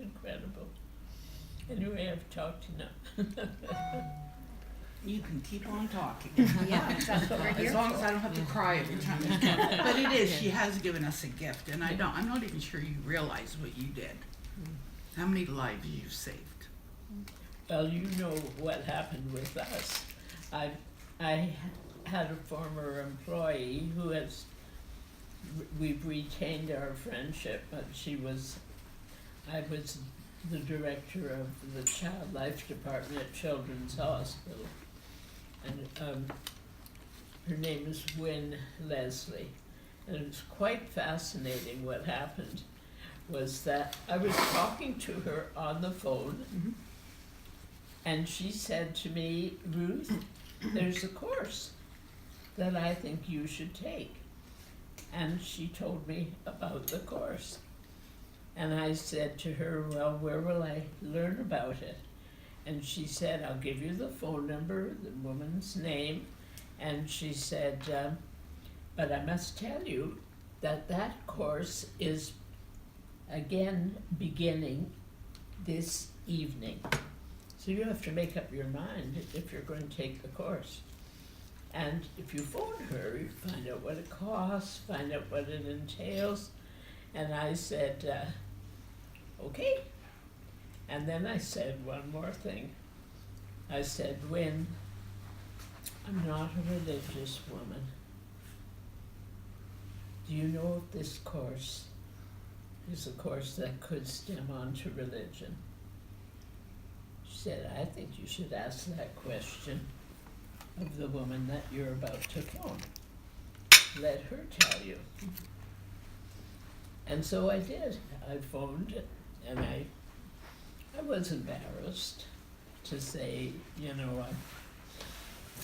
incredible. Anyway, I've talked enough. You can keep on talking. Yeah, that's what we're here As long as for. I don't have to cry every time you come. But it is, she has given us a gift, and I'm not even sure you realize what you did. How many lives you've saved. Well, you know what happened with us. I had a former employee who has, we've retained our friendship, but I was the director of the Child Life Department at Children's Hospital. And her name is Wynne Leslie. And it was quite fascinating. What happened was that I was talking to her on the phone, and she said to me, Ruth, there's a course that I think you should take. And she told me about the course. And I said to her, well, where will I learn about it? And she said, I'll give you the phone number, the woman's name. And she said, but I must tell you that that course is again beginning this evening. So you have to make up your mind if you're going to take the course. And if you phone her, you find out what it costs, find out what it entails. And I said, okay. And then I said one more thing. I said, Wynne, I'm not a religious woman. Do you know if this course is a course that could stem on to religion? She said, I think you should ask that question of the woman that you're about to phone. Let her tell you. And so I did. I phoned, and I was embarrassed to say, you know,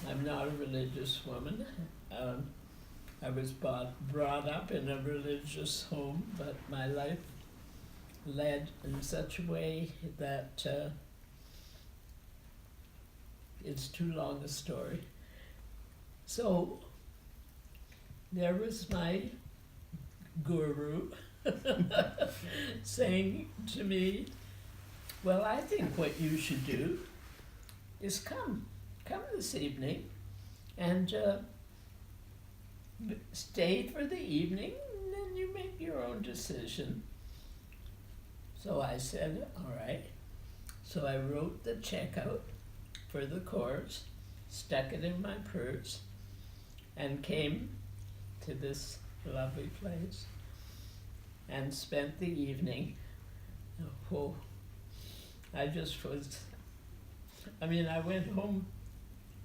I'm not a religious woman. I was brought up in a religious home, but my life led in such a way that it's too long a story. So there was my guru saying to me, well, I think what you should do is come this evening and stay for the evening, and then you make your own decision. So I said, all right. So I wrote the check out for the course, stuck it in my purse, and came to this lovely place and spent the evening. Oh, I just was, I mean, I went home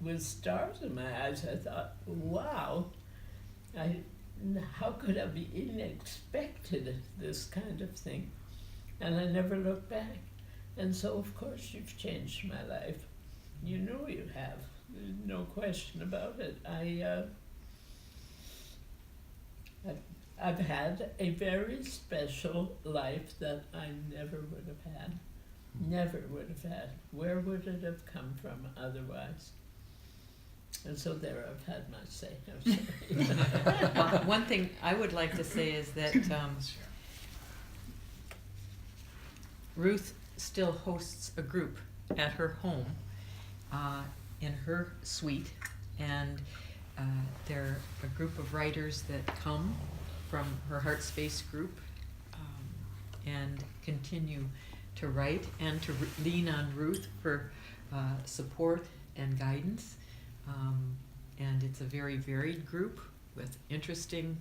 with stars in my eyes. I thought, wow, how could I be expected this kind of thing? And I never looked back. And so, of course, you've changed my life. You know you have. There's no question about it. I've had a very special life that I never would have had. Never would have had. Where would it have come from otherwise? And so there, I've had my say. I'm sorry. Well, one thing I would like to say is that Ruth still hosts a group at her home in her suite, and they're a group of writers that come from her Heart Space group and continue to write and to lean on Ruth for support and guidance. And it's a very varied group with interesting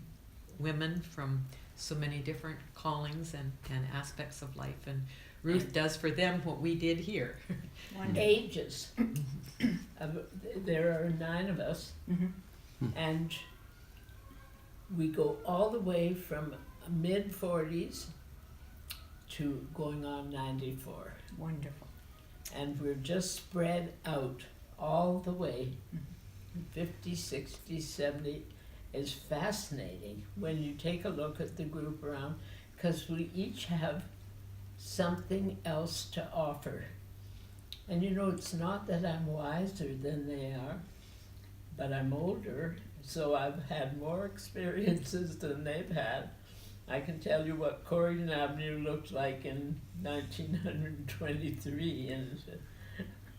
women from so many different callings and aspects of life. And Ruth does for them what we did here. Ages. There are 9 of us, and we go all the way from mid-40s to going on 94. Wonderful. And we're just spread out all the way. 50, 60, 70 is fascinating when you take a look at the group around, because we each have something else to offer. And you know, it's not that I'm wiser than they are, but I'm older, so I've had more experiences than they've had. I can tell you what Corydon Avenue looked like in 1923, and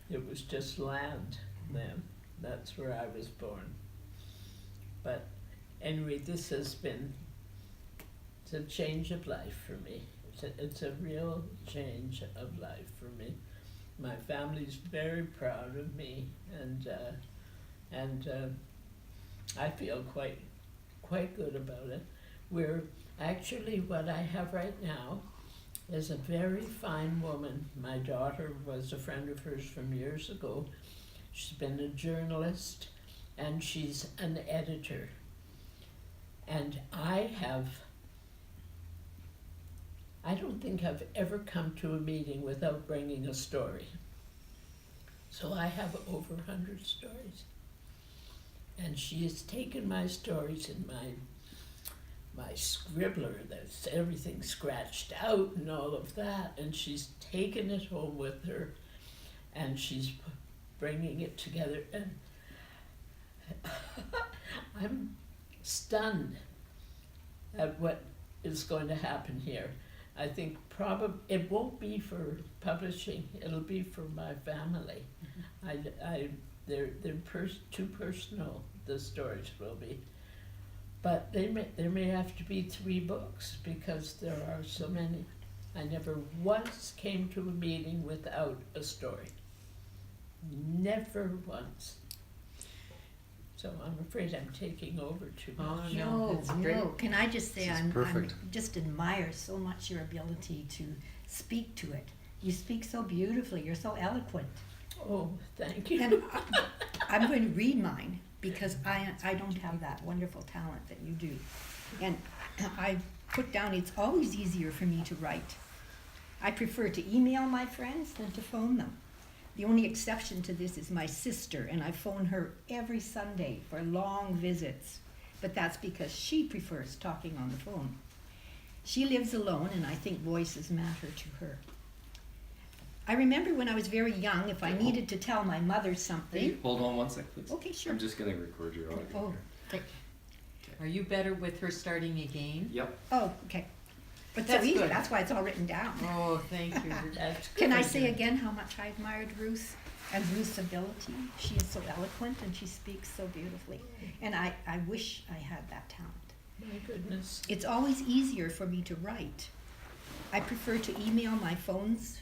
it was just land then. That's where I was born. But anyway, this has been, it's a change of life for me. It's a real change of life for me. My family's very proud of me, and I feel quite good about it. We're actually, what I have right now is a very fine woman. My daughter was a friend of hers from years ago. She's been a journalist, and she's an editor. And I don't think I've ever come to a meeting without bringing a story. So I have over 100 stories. And she has taken my stories in my scribbler that's everything scratched out and all of that, and she's taken it home with her, and she's bringing it together, and I'm stunned at what is going to happen here. I think probably it won't be for publishing, it'll be for my family. They're too personal, the stories will be. But there may have to be 3 books because there are so many. I never once came to a meeting without a story. Never once. So I'm afraid I'm taking over too much. Oh, no, No, it's great. no. Can I just say This is I'm perfect. just admire so much your ability to speak to it. You speak so beautifully. You're so eloquent. Oh, thank you. And I'm going to read mine because I don't have that wonderful talent that you do. And I put down, it's always easier for me to write. I prefer to email my friends than to phone them. The only exception to this is my sister, and I phone her every Sunday for long visits. But that's because she prefers talking on the phone. She lives alone, and I think voices matter to her. I remember when I was very young, if I needed to tell my mother something. Hold on one sec, please. Okay, sure. I'm just gonna record your audio. Oh, okay. Are you better with her starting again? Yep. Oh, okay. But so That's easy, good. that's why it's all written down. Oh, thank you. That's Can I good. say again how much I admired Ruth and Ruth's ability? She is so eloquent and she speaks so beautifully. And I wish I had that talent. My goodness. It's always easier for me to write. I prefer to email my friends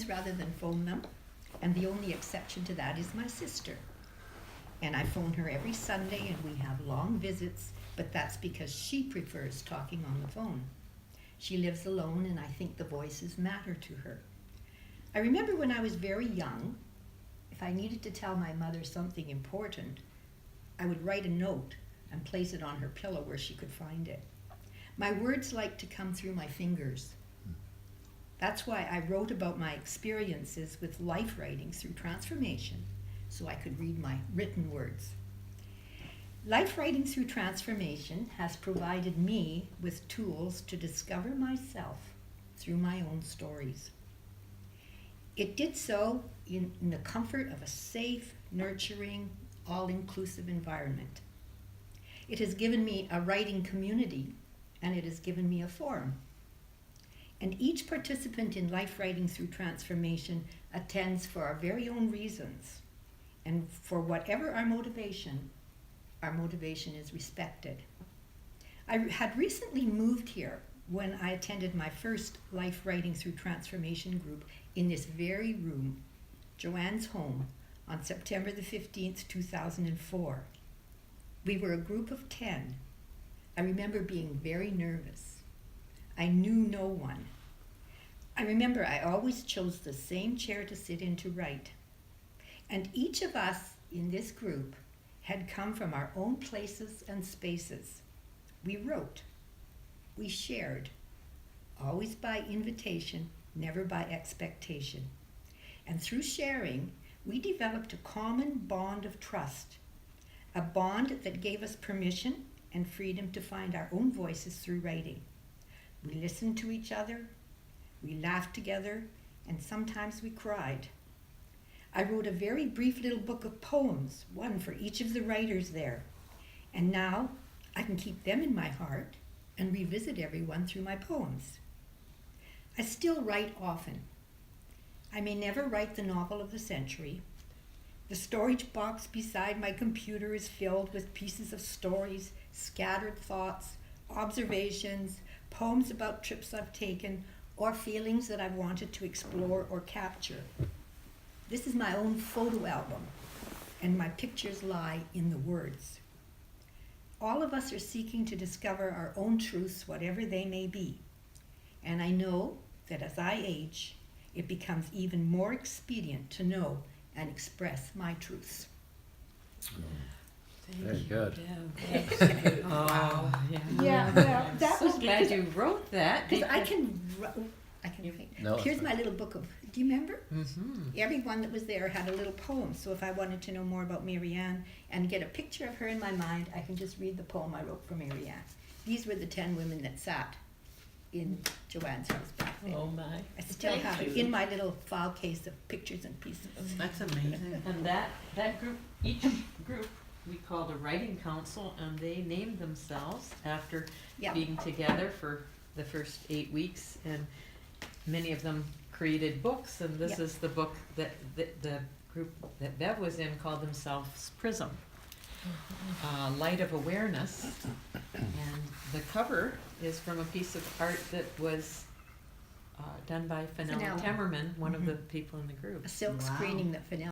rather than phone them. And the only exception to that is my sister. And I phone her every Sunday and we have long visits, but that's because she prefers talking on the phone. She lives alone and I think the voices matter to her. I remember when I was very young, if I needed to tell my mother something important, I would write a note and place it on her pillow where she could find it. My words like to come through my fingers. That's why I wrote about my experiences with life writing through transformation, so I could read my written words. Life writing through transformation has provided me with tools to discover myself through my own stories. It did so in the comfort of a safe, nurturing, all-inclusive environment. It has given me a writing community, and it has given me a forum. And each participant in life writing through transformation attends for our very own reasons. And for whatever our motivation is respected. I had recently moved here when I attended my first Life Writing Through Transformation group in this very room, Joanne's home, on September the 15th, 2004. We were a group of 10. I remember being very nervous. I knew no one. I remember I always chose the same chair to sit in to write. And each of us in this group had come from our own places and spaces. We wrote, we shared, always by invitation, never by expectation. And through sharing, we developed a common bond of trust, a bond that gave us permission and freedom to find our own voices through writing. We listened to each other, we laughed together, and sometimes we cried. I wrote a very brief little book of poems, one for each of the writers there. And now I can keep them in my heart and revisit everyone through my poems. I still write often. I may never write the novel of the century. The storage box beside my computer is filled with pieces of stories, scattered thoughts, observations, poems about trips I've taken, or feelings that I've wanted to explore or capture. This is my own photo album, and my pictures lie in the words. All of us are seeking to discover our own truths, whatever they may be. And I know that as I age, it becomes even more expedient to know and express my truths. Very good. Deb. Oh, yeah. Yeah, well, that So was glad because- you wrote that. Because I can write. No, Here's it's my little book of, do you remember? Mm-hmm. Everyone that was there had a little poem, so if I wanted to know more about Mary Ann and get a picture of her in my mind, I can just read the poem I wrote for Mary Ann. These were the 10 women that sat in Joanne's house back then. Oh my. I still Thank have it you. in my little file case of pictures and pieces. That's amazing. And that group, each group, we called a writing council, and they named themselves after Yeah. being together for the first 8 weeks, and many of them created books, and this Yeah. is the book that the group that Bev was in called themselves Prism, Light of Awareness, and the cover is from a piece of art that was done by Fenella Fenella. Temmerman, one of Mhm. the people in the group. A silk Wow. screening that Fennell